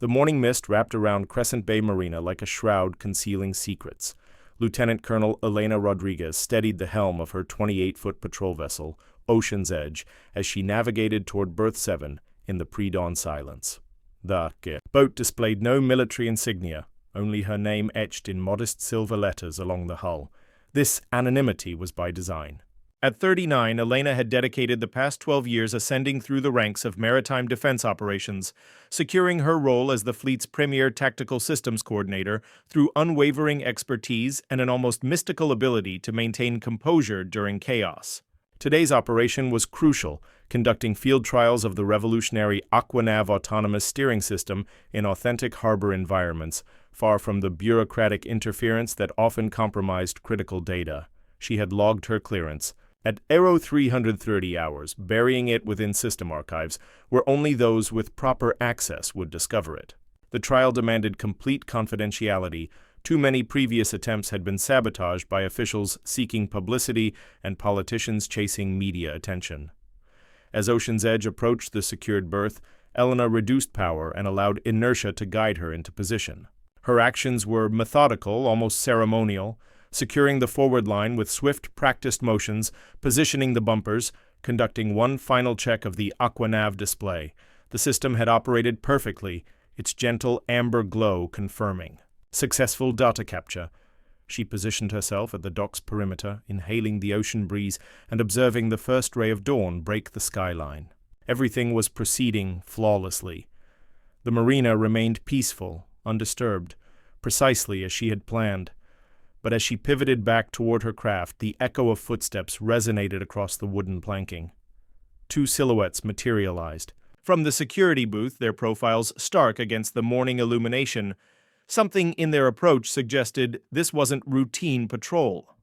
The morning mist wrapped around Crescent Bay Marina like a shroud concealing secrets. Lieutenant Colonel Elena Rodriguez steadied the helm of her 28-foot patrol vessel, Ocean's Edge, as she navigated toward Berth 7 in the pre-dawn silence. The boat displayed no military insignia, only her name etched in modest silver letters along the hull. This anonymity was by design. At 39, Elena had dedicated the past 12 years ascending through the ranks of maritime defense operations, securing her role as the fleet's premier tactical systems coordinator through unwavering expertise and an almost mystical ability to maintain composure during chaos. Today's operation was crucial, conducting field trials of the revolutionary Aquanav autonomous steering system in authentic harbor environments, far from the bureaucratic interference that often compromised critical data. She had logged her clearance. At Aero 330 hours, burying it within system archives, where only those with proper access would discover it. The trial demanded complete confidentiality. Too many previous attempts had been sabotaged by officials seeking publicity and politicians chasing media attention. As Ocean's Edge approached the secured berth, Elena reduced power and allowed inertia to guide her into position. Her actions were methodical, almost ceremonial, securing the forward line with swift, practiced motions, positioning the bumpers, conducting one final check of the Aquanav display. The system had operated perfectly, its gentle amber glow confirming. Successful data capture. She positioned herself at the dock's perimeter, inhaling the ocean breeze and observing the first ray of dawn break the skyline. Everything was proceeding flawlessly. The marina remained peaceful, undisturbed, precisely as she had planned. But as she pivoted back toward her craft, the echo of footsteps resonated across the wooden planking. Two silhouettes materialized. From the security booth, their profiles stark against the morning illumination, something in their approach suggested this wasn't routine patrol.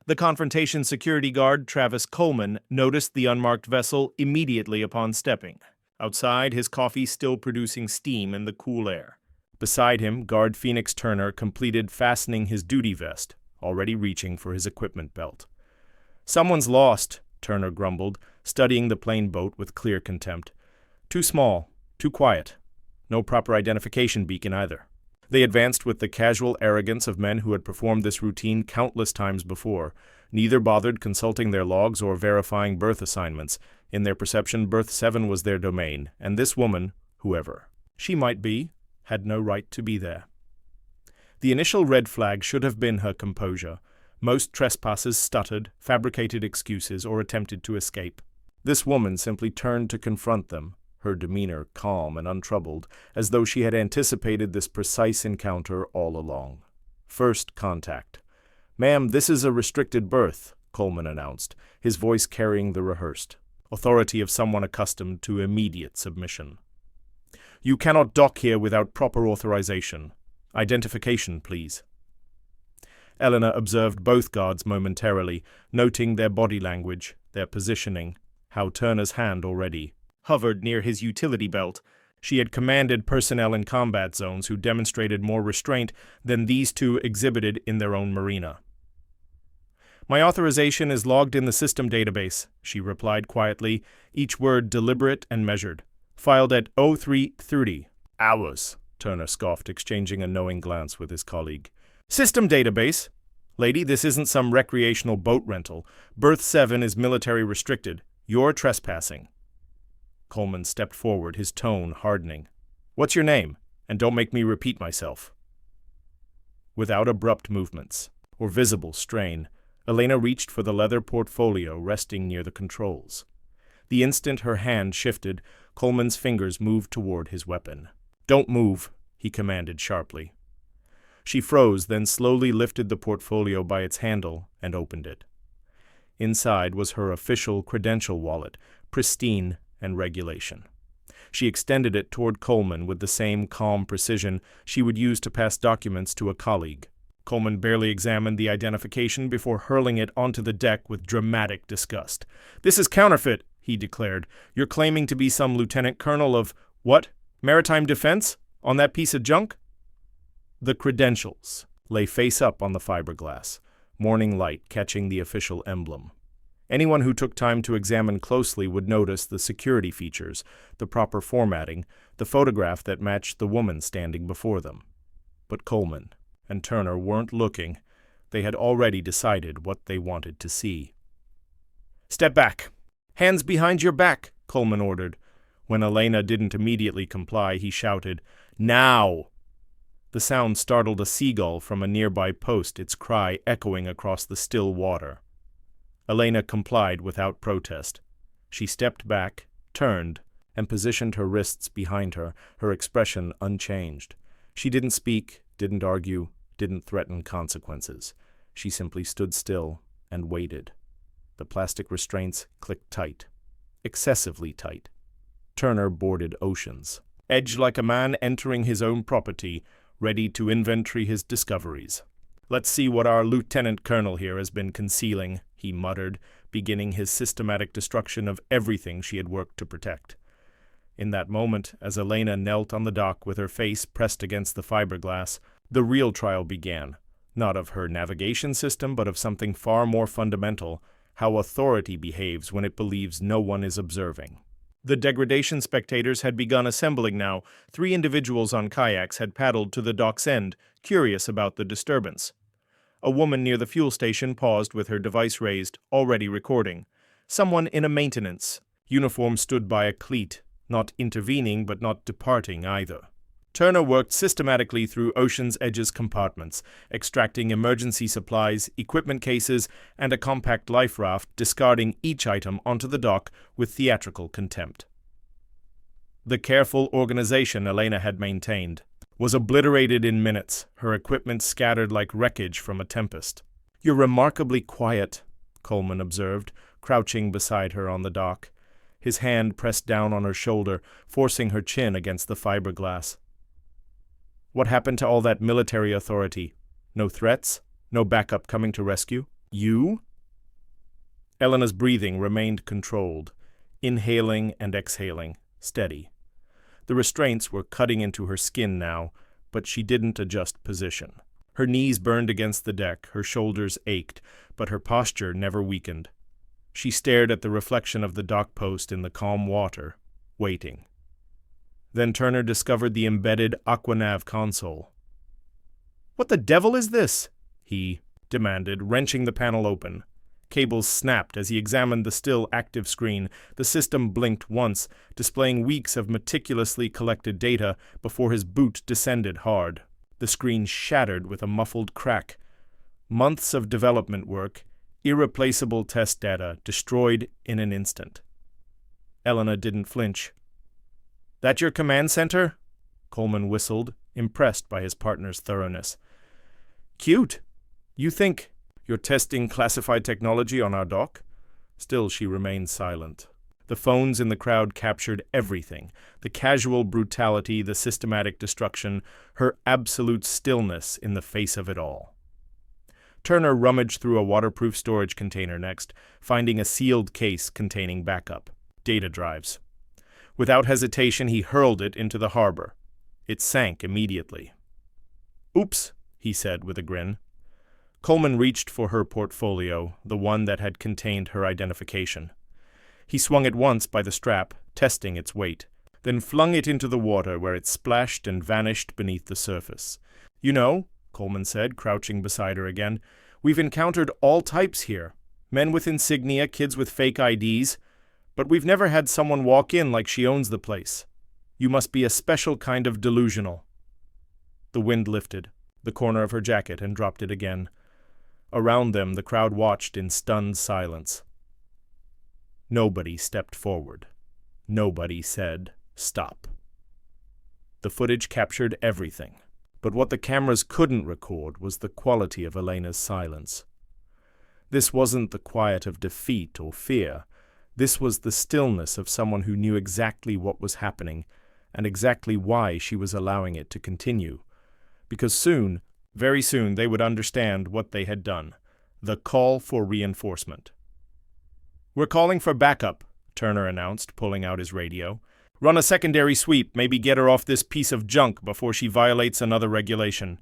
The confrontation security guard, Travis Coleman, noticed the unmarked vessel immediately upon stepping. Outside, his coffee still producing steam in the cool air. Beside him, Guard Phoenix Turner completed fastening his duty vest, already reaching for his equipment belt. "Someone's lost," Turner grumbled, studying the plain boat with clear contempt. "Too small, too quiet. No proper identification beacon either." They advanced with the casual arrogance of men who had performed this routine countless times before. Neither bothered consulting their logs or verifying berth assignments. In their perception, Berth 7 was their domain, and this woman, whoever she might be, had no right to be there. The initial red flag should have been her composure. Most trespassers stuttered, fabricated excuses, or attempted to escape. This woman simply turned to confront them, her demeanor calm and untroubled, as though she had anticipated this precise encounter all along. First contact. "Ma'am, this is a restricted berth," Coleman announced, his voice carrying the rehearsed authority of someone accustomed to immediate submission. "You cannot dock here without proper authorization. Identification, please." Elena observed both guards momentarily, noting their body language, their positioning, how Turner's hand already hovered near his utility belt. She had commanded personnel in combat zones who demonstrated more restraint than these two exhibited in their own marina. "My authorization is logged in the system database," she replied quietly, each word deliberate and measured. "Filed at 0330 hours," Turner scoffed, exchanging a knowing glance with his colleague. "System database? Lady, this isn't some recreational boat rental. Berth 7 is military restricted. You're trespassing." Coleman stepped forward, his tone hardening. "What's your name? And don't make me repeat myself." Without abrupt movements or visible strain, Elena reached for the leather portfolio resting near the controls. The instant her hand shifted, Coleman's fingers moved toward his weapon. "Don't move," he commanded sharply. She froze, then slowly lifted the portfolio by its handle and opened it. Inside was her official credential wallet, pristine and regulation. She extended it toward Coleman with the same calm precision she would use to pass documents to a colleague. Coleman barely examined the identification before hurling it onto the deck with dramatic disgust. "This is counterfeit," he declared. "You're claiming to be some lieutenant colonel of, what, maritime defense? On that piece of junk?" The credentials lay face up on the fiberglass, morning light catching the official emblem. Anyone who took time to examine closely would notice the security features, the proper formatting, the photograph that matched the woman standing before them. But Coleman and Turner weren't looking. They had already decided what they wanted to see. "Step back! Hands behind your back!" Coleman ordered. When Elena didn't immediately comply, he shouted, "Now!" The sound startled a seagull from a nearby post, its cry echoing across the still water. Elena complied without protest. She stepped back, turned, and positioned her wrists behind her, her expression unchanged. She didn't speak, didn't argue, didn't threaten consequences. She simply stood still and waited. The plastic restraints clicked tight, excessively tight. Turner boarded Oceans, edged like a man entering his own property, ready to inventory his discoveries. "Let's see what our lieutenant colonel here has been concealing," he muttered, beginning his systematic destruction of everything she had worked to protect. In that moment, as Elena knelt on the dock with her face pressed against the fiberglass, the real trial began, not of her navigation system, but of something far more fundamental, how authority behaves when it believes no one is observing. The degradation spectators had begun assembling now. 3 individuals on kayaks had paddled to the dock's end, curious about the disturbance. A woman near the fuel station paused with her device raised, already recording. Someone in a maintenance uniform stood by a cleat, not intervening but not departing either. Turner worked systematically through Ocean's Edge's compartments, extracting emergency supplies, equipment cases, and a compact life raft, discarding each item onto the dock with theatrical contempt. The careful organization Elena had maintained was obliterated in minutes, her equipment scattered like wreckage from a tempest. "You're remarkably quiet," Coleman observed, crouching beside her on the dock. His hand pressed down on her shoulder, forcing her chin against the fiberglass. "What happened to all that military authority? No threats? No backup coming to rescue? You?" Elena's breathing remained controlled, inhaling and exhaling, steady. The restraints were cutting into her skin now, but she didn't adjust position. Her knees burned against the deck, her shoulders ached, but her posture never weakened. She stared at the reflection of the dock post in the calm water, waiting. Then Turner discovered the embedded Aquanav console. "What the devil is this?" he demanded, wrenching the panel open. Cables snapped as he examined the still active screen. The system blinked once, displaying weeks of meticulously collected data before his boot descended hard. The screen shattered with a muffled crack. Months of development work, irreplaceable test data, destroyed in an instant. Elena didn't flinch. "That your command center?" Coleman whistled, impressed by his partner's thoroughness. "Cute. You think you're testing classified technology on our dock?" Still she remained silent. The phones in the crowd captured everything, the casual brutality, the systematic destruction, her absolute stillness in the face of it all. Turner rummaged through a waterproof storage container next, finding a sealed case containing backup data drives. Without hesitation, he hurled it into the harbor. It sank immediately. "Oops," he said with a grin. Coleman reached for her portfolio, the one that had contained her identification. He swung it once by the strap, testing its weight, then flung it into the water where it splashed and vanished beneath the surface. "You know," Coleman said, crouching beside her again, "we've encountered all types here. Men with insignia, kids with fake IDs. But we've never had someone walk in like she owns the place. You must be a special kind of delusional." The wind lifted the corner of her jacket and dropped it again. Around them, the crowd watched in stunned silence. Nobody stepped forward. Nobody said, "Stop." The footage captured everything, but what the cameras couldn't record was the quality of Elena's silence. This wasn't the quiet of defeat or fear. This was the stillness of someone who knew exactly what was happening and exactly why she was allowing it to continue. Because soon, very soon, they would understand what they had done. The call for reinforcement. "We're calling for backup," Turner announced, pulling out his radio. "Run a secondary sweep, maybe get her off this piece of junk before she violates another regulation."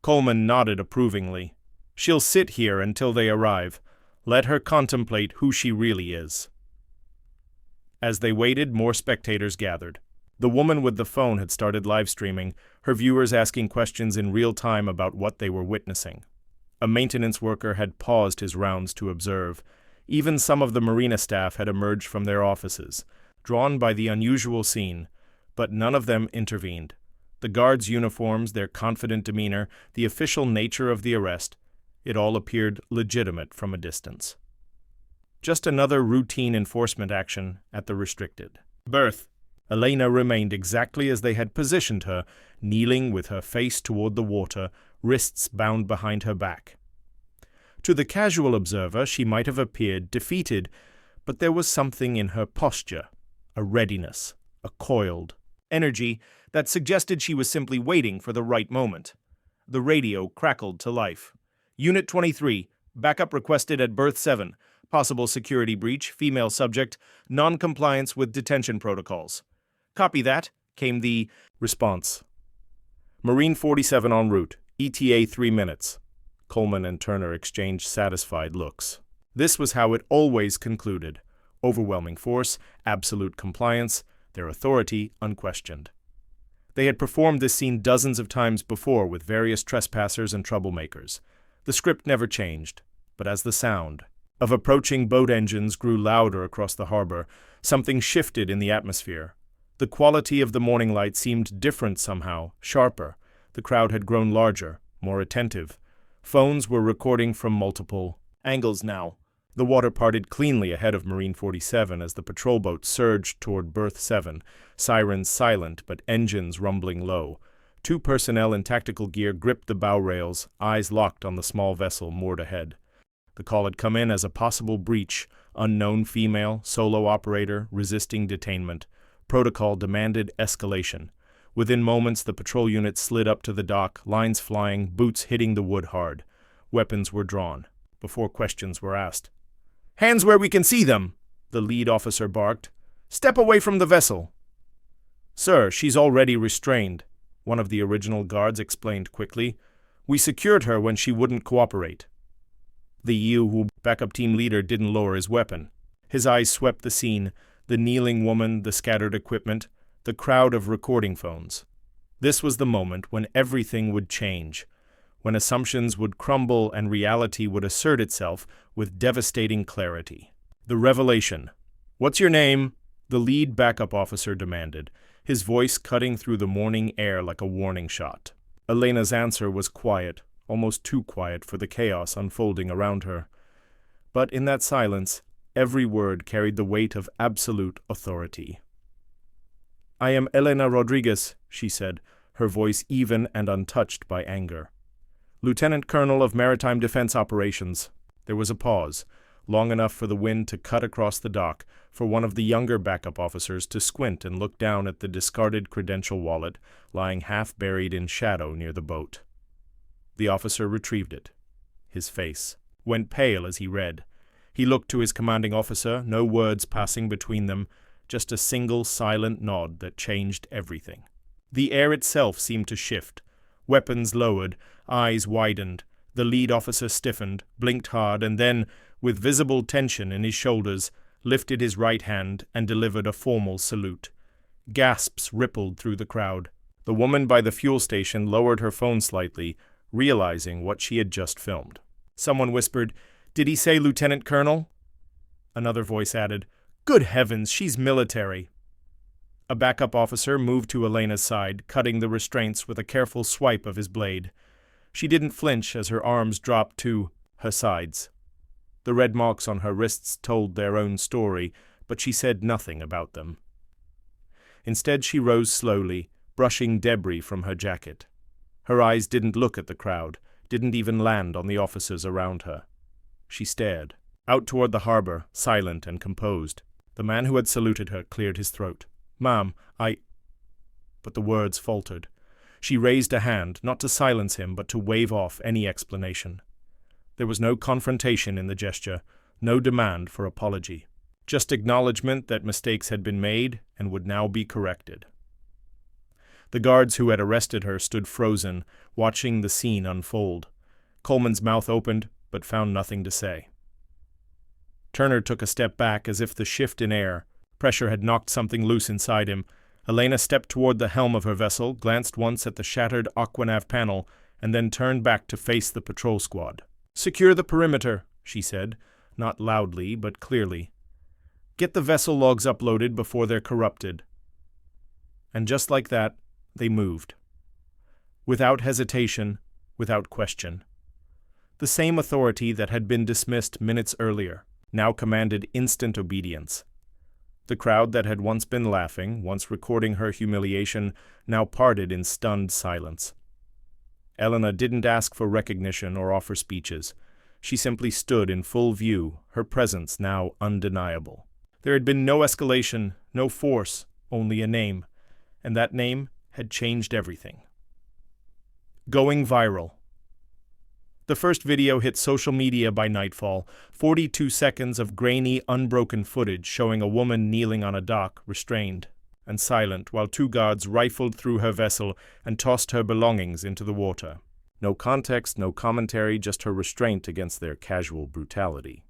Coleman nodded approvingly. "She'll sit here until they arrive. Let her contemplate who she really is. As they waited, more spectators gathered. The woman with the phone had started live streaming, her viewers asking questions in real time about what they were witnessing. A maintenance worker had paused his rounds to observe. Even some of the marina staff had emerged from their offices, drawn by the unusual scene, but none of them intervened. The guards' uniforms, their confident demeanor, the official nature of the arrest, it all appeared legitimate from a distance. Just another routine enforcement action at the restricted berth. Elena remained exactly as they had positioned her, kneeling with her face toward the water, wrists bound behind her back. To the casual observer, she might have appeared defeated, but there was something in her posture, a readiness, a coiled energy that suggested she was simply waiting for the right moment. The radio crackled to life. Unit 23, backup requested at berth 7. Possible security breach, female subject, non-compliance with detention protocols. Copy that, came the response. Marine 47 en route, ETA 3 minutes. Coleman and Turner exchanged satisfied looks. This was how it always concluded. Overwhelming force, absolute compliance, their authority unquestioned. They had performed this scene dozens of times before with various trespassers and troublemakers. The script never changed, but as the sound of approaching boat engines grew louder across the harbor, something shifted in the atmosphere. The quality of the morning light seemed different somehow, sharper. The crowd had grown larger, more attentive. Phones were recording from multiple angles now. The water parted cleanly ahead of Marine 47 as the patrol boat surged toward berth 7, sirens silent but engines rumbling low. 2 personnel in tactical gear gripped the bow rails, eyes locked on the small vessel moored ahead. The call had come in as a possible breach, unknown female, solo operator, resisting detainment. Protocol demanded escalation. Within moments, the patrol unit slid up to the dock, lines flying, boots hitting the wood hard. Weapons were drawn, before questions were asked. "Hands where we can see them!" the lead officer barked. "Step away from the vessel!" "Sir, she's already restrained," one of the original guards explained quickly. "We secured her when she wouldn't cooperate." The EU backup team leader didn't lower his weapon. His eyes swept the scene, the kneeling woman, the scattered equipment, the crowd of recording phones. This was the moment when everything would change, when assumptions would crumble and reality would assert itself with devastating clarity. The revelation. "What's your name?" the lead backup officer demanded, his voice cutting through the morning air like a warning shot. Elena's answer was quiet, almost too quiet for the chaos unfolding around her. But in that silence, every word carried the weight of absolute authority. "I am Elena Rodriguez," she said, her voice even and untouched by anger. "Lieutenant Colonel of Maritime Defense Operations." There was a pause, long enough for the wind to cut across the dock, for one of the younger backup officers to squint and look down at the discarded credential wallet lying half buried in shadow near the boat. The officer retrieved it. His face went pale as he read. He looked to his commanding officer, no words passing between them, just a single silent nod that changed everything. The air itself seemed to shift. Weapons lowered, eyes widened. The lead officer stiffened, blinked hard, and then, with visible tension in his shoulders, lifted his right hand and delivered a formal salute. Gasps rippled through the crowd. The woman by the fuel station lowered her phone slightly, realizing what she had just filmed. Someone whispered, "Did he say Lieutenant Colonel?" Another voice added, "Good heavens, she's military." A backup officer moved to Elena's side, cutting the restraints with a careful swipe of his blade. She didn't flinch as her arms dropped to her sides. The red marks on her wrists told their own story, but she said nothing about them. Instead, she rose slowly, brushing debris from her jacket. Her eyes didn't look at the crowd, didn't even land on the officers around her. She stared, out toward the harbor, silent and composed. The man who had saluted her cleared his throat. "Ma'am, But the words faltered. She raised a hand, not to silence him, but to wave off any explanation. There was no confrontation in the gesture, no demand for apology. Just acknowledgement that mistakes had been made and would now be corrected. The guards who had arrested her stood frozen, watching the scene unfold. Coleman's mouth opened, but found nothing to say. Turner took a step back as if the shift in air pressure had knocked something loose inside him. Elena stepped toward the helm of her vessel, glanced once at the shattered Aquanav panel, and then turned back to face the patrol squad. "Secure the perimeter," she said, not loudly but clearly. "Get the vessel logs uploaded before they're corrupted." And just like that, they moved. Without hesitation, without question. The same authority that had been dismissed minutes earlier now commanded instant obedience. The crowd that had once been laughing, once recording her humiliation, now parted in stunned silence. Elena didn't ask for recognition or offer speeches. She simply stood in full view, her presence now undeniable. There had been no escalation, no force, only a name, and that name had changed everything. Going viral. The first video hit social media by nightfall, 42 seconds of grainy, unbroken footage showing a woman kneeling on a dock, restrained and silent, while two guards rifled through her vessel and tossed her belongings into the water. No context, no commentary, just her restraint against their casual brutality.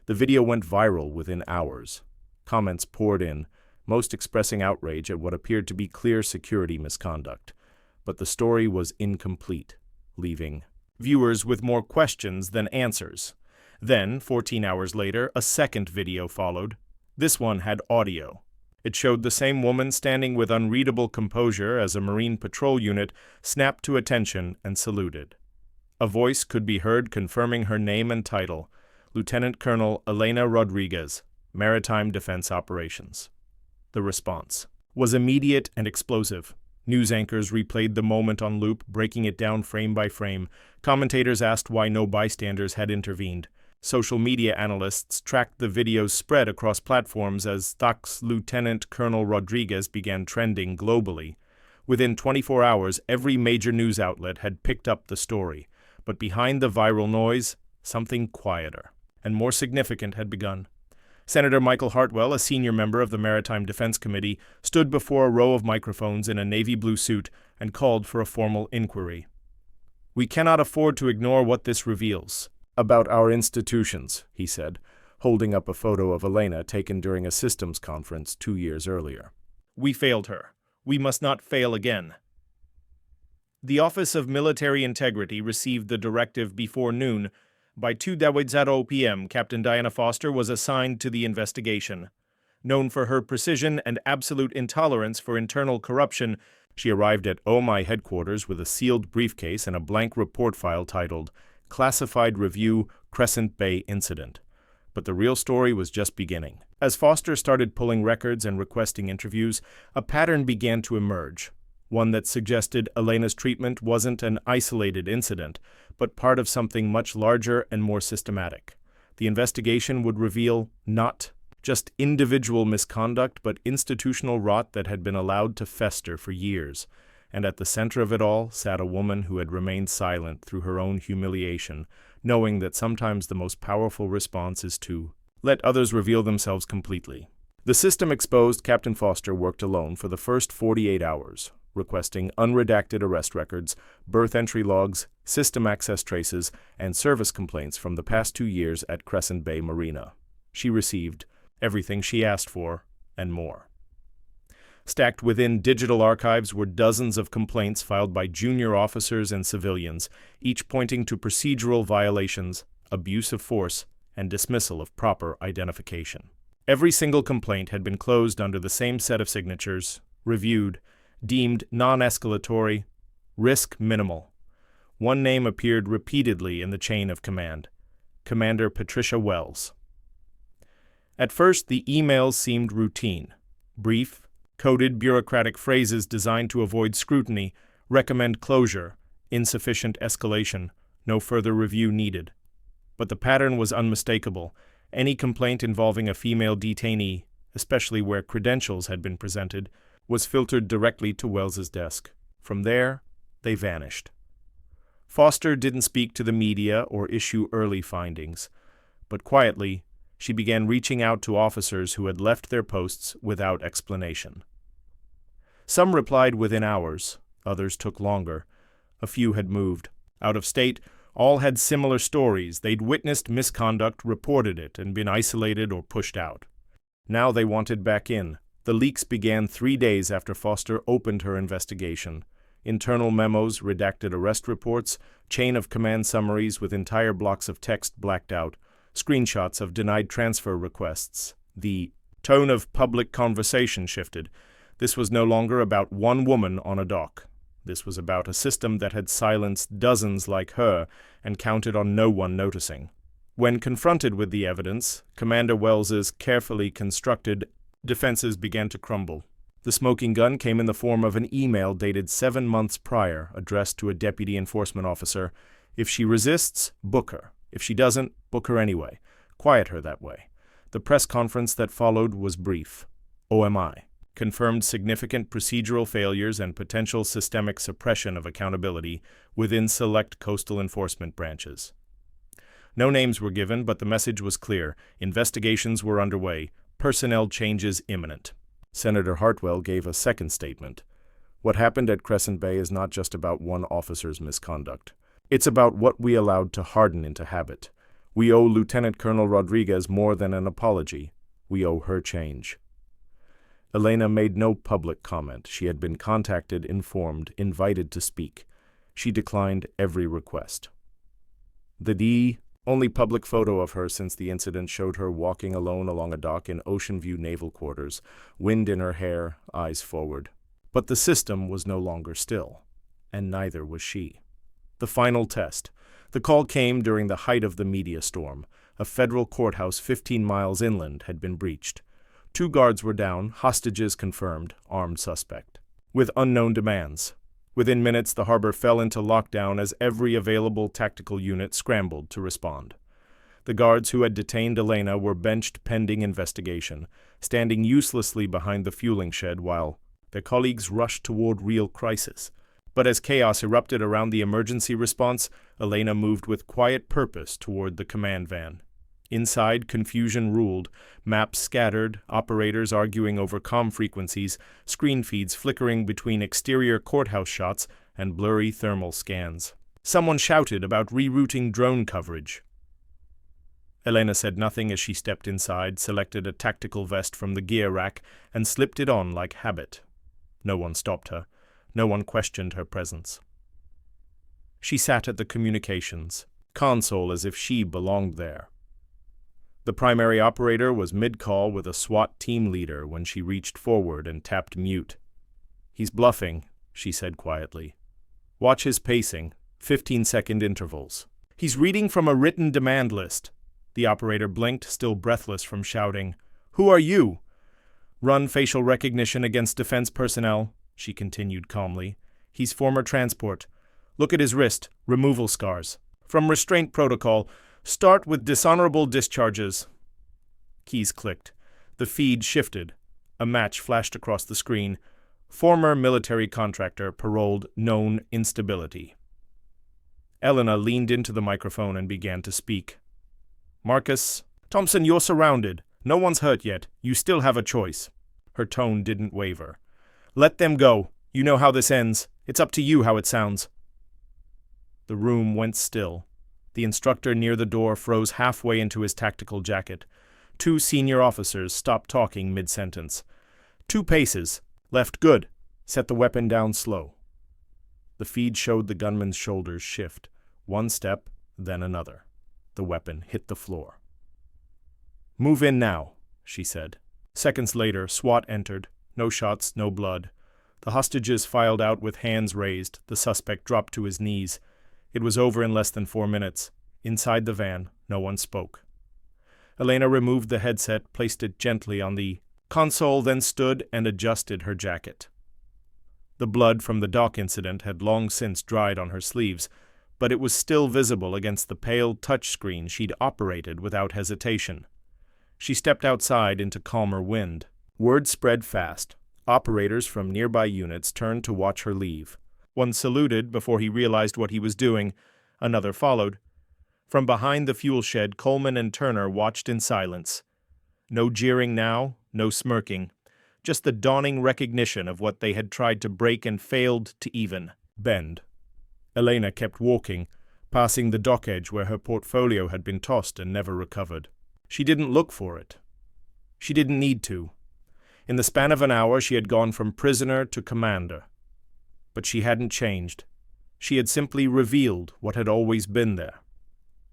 The video went viral within hours. Comments poured in, most expressing outrage at what appeared to be clear security misconduct. But the story was incomplete, leaving viewers with more questions than answers. Then, 14 hours later, a second video followed. This one had audio. It showed the same woman standing with unreadable composure as a Marine patrol unit snapped to attention and saluted. A voice could be heard confirming her name and title: Lieutenant Colonel Elena Rodriguez, Maritime Defense Operations. The response was immediate and explosive. News anchors replayed the moment on loop, breaking it down frame by frame. Commentators asked why no bystanders had intervened. Social media analysts tracked the video's spread across platforms as Thax Lieutenant Colonel Rodriguez began trending globally. Within 24 hours, every major news outlet had picked up the story. But behind the viral noise, something quieter and more significant had begun. Senator Michael Hartwell, a senior member of the Maritime Defense Committee, stood before a row of microphones in a navy blue suit and called for a formal inquiry. "We cannot afford to ignore what this reveals about our institutions," he said, holding up a photo of Elena taken during a systems conference 2 years earlier. "We failed her. We must not fail again." The Office of Military Integrity received the directive before noon. By 2:00 p.m., Captain Diana Foster was assigned to the investigation. Known for her precision and absolute intolerance for internal corruption, she arrived at OMI headquarters with a sealed briefcase and a blank report file titled Classified Review Crescent Bay Incident. But the real story was just beginning. As Foster started pulling records and requesting interviews, a pattern began to emerge. One that suggested Elena's treatment wasn't an isolated incident, but part of something much larger and more systematic. The investigation would reveal not just individual misconduct, but institutional rot that had been allowed to fester for years. And at the center of it all sat a woman who had remained silent through her own humiliation, knowing that sometimes the most powerful response is to let others reveal themselves completely. The system exposed, Captain Foster worked alone for the first 48 hours. Requesting unredacted arrest records, birth entry logs, system access traces, and service complaints from the past 2 years at Crescent Bay Marina. She received everything she asked for, and more. Stacked within digital archives were dozens of complaints filed by junior officers and civilians, each pointing to procedural violations, abuse of force, and dismissal of proper identification. Every single complaint had been closed under the same set of signatures, reviewed, deemed non-escalatory, risk minimal. One name appeared repeatedly in the chain of command: Commander Patricia Wells. At first, the emails seemed routine: brief, coded bureaucratic phrases designed to avoid scrutiny, recommend closure, insufficient escalation, no further review needed. But the pattern was unmistakable. Any complaint involving a female detainee, especially where credentials had been presented, was filtered directly to Wells's desk. From there, they vanished. Foster didn't speak to the media or issue early findings, but quietly, she began reaching out to officers who had left their posts without explanation. Some replied within hours, others took longer. A few had moved out of state All had similar stories. They'd witnessed misconduct, reported it, and been isolated or pushed out. Now they wanted back in. The leaks began 3 days after Foster opened her investigation. Internal memos, redacted arrest reports, chain of command summaries with entire blocks of text blacked out, screenshots of denied transfer requests. The tone of public conversation shifted. This was no longer about one woman on a dock. This was about a system that had silenced dozens like her and counted on no one noticing. When confronted with the evidence, Commander Wells's carefully constructed defenses began to crumble. The smoking gun came in the form of an email dated 7 months prior, addressed to a deputy enforcement officer. If she resists, book her. If she doesn't, book her anyway. Quiet her that way. The press conference that followed was brief. OMI confirmed significant procedural failures and potential systemic suppression of accountability within select coastal enforcement branches. No names were given, but the message was clear. Investigations were underway. Personnel changes imminent. Senator Hartwell gave a second statement. What happened at Crescent Bay is not just about one officer's misconduct. It's about what we allowed to harden into habit. We owe Lieutenant Colonel Rodriguez more than an apology. We owe her change. Elena made no public comment. She had been contacted, informed, invited to speak. She declined every request. The only public photo of her since the incident showed her walking alone along a dock in Ocean View Naval Quarters, wind in her hair, eyes forward. But the system was no longer still, and neither was she. The final test. The call came during the height of the media storm. A federal courthouse 15 miles inland had been breached. 2 guards were down, hostages confirmed, armed suspect, with unknown demands. Within minutes, the harbor fell into lockdown as every available tactical unit scrambled to respond. The guards who had detained Elena were benched pending investigation, standing uselessly behind the fueling shed while their colleagues rushed toward real crisis. But as chaos erupted around the emergency response, Elena moved with quiet purpose toward the command van. Inside, confusion ruled, maps scattered, operators arguing over comm frequencies, screen feeds flickering between exterior courthouse shots and blurry thermal scans. Someone shouted about rerouting drone coverage. Elena said nothing as she stepped inside, selected a tactical vest from the gear rack, and slipped it on like habit. No one stopped her. No one questioned her presence. She sat at the communications console as if she belonged there. The primary operator was mid-call with a SWAT team leader when she reached forward and tapped mute. "He's bluffing," she said quietly. "Watch his pacing, 15-second intervals. He's reading from a written demand list." The operator blinked, still breathless from shouting. "Who are you?" "Run facial recognition against defense personnel," she continued calmly. "He's former transport. Look at his wrist, removal scars. From restraint protocol, start with dishonorable discharges." Keys clicked. The feed shifted. A match flashed across the screen. Former military contractor, paroled, known instability. Elena leaned into the microphone and began to speak. "Marcus, Thompson, you're surrounded. No one's hurt yet. You still have a choice." Her tone didn't waver. "Let them go. You know how this ends. It's up to you how it sounds." The room went still. The instructor near the door froze halfway into his tactical jacket. 2 senior officers stopped talking mid-sentence. 2 paces. Left good. Set the weapon down slow. The feed showed the gunman's shoulders shift. 1 step, then another. The weapon hit the floor. "Move in now," she said. Seconds later, SWAT entered. No shots, no blood. The hostages filed out with hands raised. The suspect dropped to his knees. It was over in less than 4 minutes. Inside the van, no one spoke. Elena removed the headset, placed it gently on the console, then stood and adjusted her jacket. The blood from the dock incident had long since dried on her sleeves, but it was still visible against the pale touchscreen she'd operated without hesitation. She stepped outside into calmer wind. Word spread fast. Operators from nearby units turned to watch her leave. One saluted before he realized what he was doing. Another followed. From behind the fuel shed, Coleman and Turner watched in silence. No jeering now, no smirking. Just the dawning recognition of what they had tried to break and failed to even bend. Elena kept walking, passing the dock edge where her portfolio had been tossed and never recovered. She didn't look for it. She didn't need to. In the span of an hour, she had gone from prisoner to commander. But she hadn't changed. She had simply revealed what had always been there.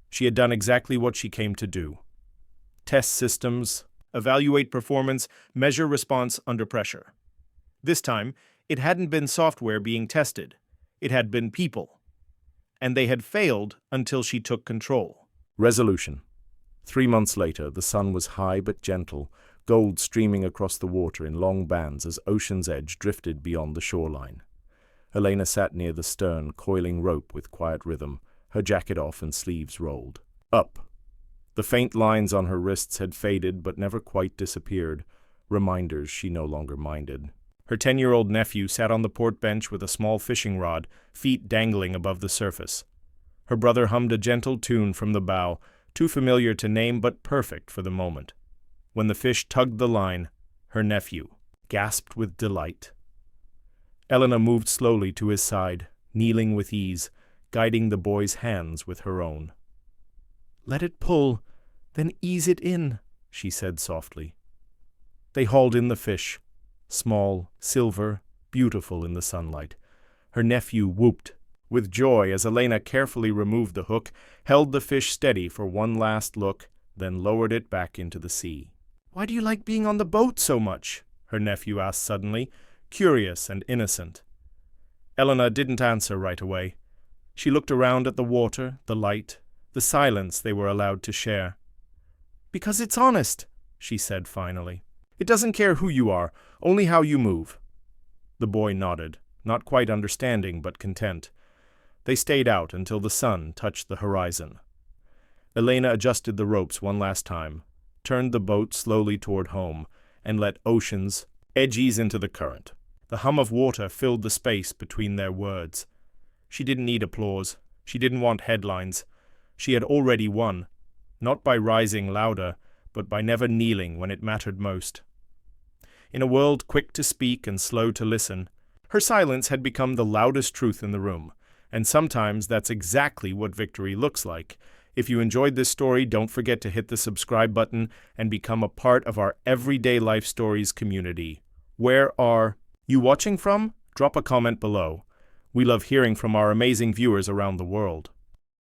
She had done exactly what she came to do. Test systems, evaluate performance, measure response under pressure. This time, it hadn't been software being tested. It had been people. And they had failed until she took control. Resolution. 3 months later, the sun was high but gentle, gold streaming across the water in long bands as Ocean's Edge drifted beyond the shoreline. Elena sat near the stern, coiling rope with quiet rhythm, her jacket off and sleeves rolled. Up. The faint lines on her wrists had faded but never quite disappeared, reminders she no longer minded. Her 10-year-old nephew sat on the port bench with a small fishing rod, feet dangling above the surface. Her brother hummed a gentle tune from the bow, too familiar to name but perfect for the moment. When the fish tugged the line, her nephew gasped with delight. Elena moved slowly to his side, kneeling with ease, guiding the boy's hands with her own. "Let it pull, then ease it in," she said softly. They hauled in the fish, small, silver, beautiful in the sunlight. Her nephew whooped with joy as Elena carefully removed the hook, held the fish steady for one last look, then lowered it back into the sea. "Why do you like being on the boat so much?" her nephew asked suddenly, curious and innocent. Elena didn't answer right away. She looked around at the water, the light, the silence they were allowed to share. "Because it's honest," she said finally. "It doesn't care who you are, only how you move." The boy nodded, not quite understanding but content. They stayed out until the sun touched the horizon. Elena adjusted the ropes one last time, turned the boat slowly toward home, and let Ocean's Edge ease into the current. The hum of water filled the space between their words. She didn't need applause. She didn't want headlines. She had already won, not by rising louder, but by never kneeling when it mattered most. In a world quick to speak and slow to listen, her silence had become the loudest truth in the room, and sometimes that's exactly what victory looks like. If you enjoyed this story, don't forget to hit the subscribe button and become a part of our Everyday Life Stories community. Where are you watching from? Drop a comment below. We love hearing from our amazing viewers around the world.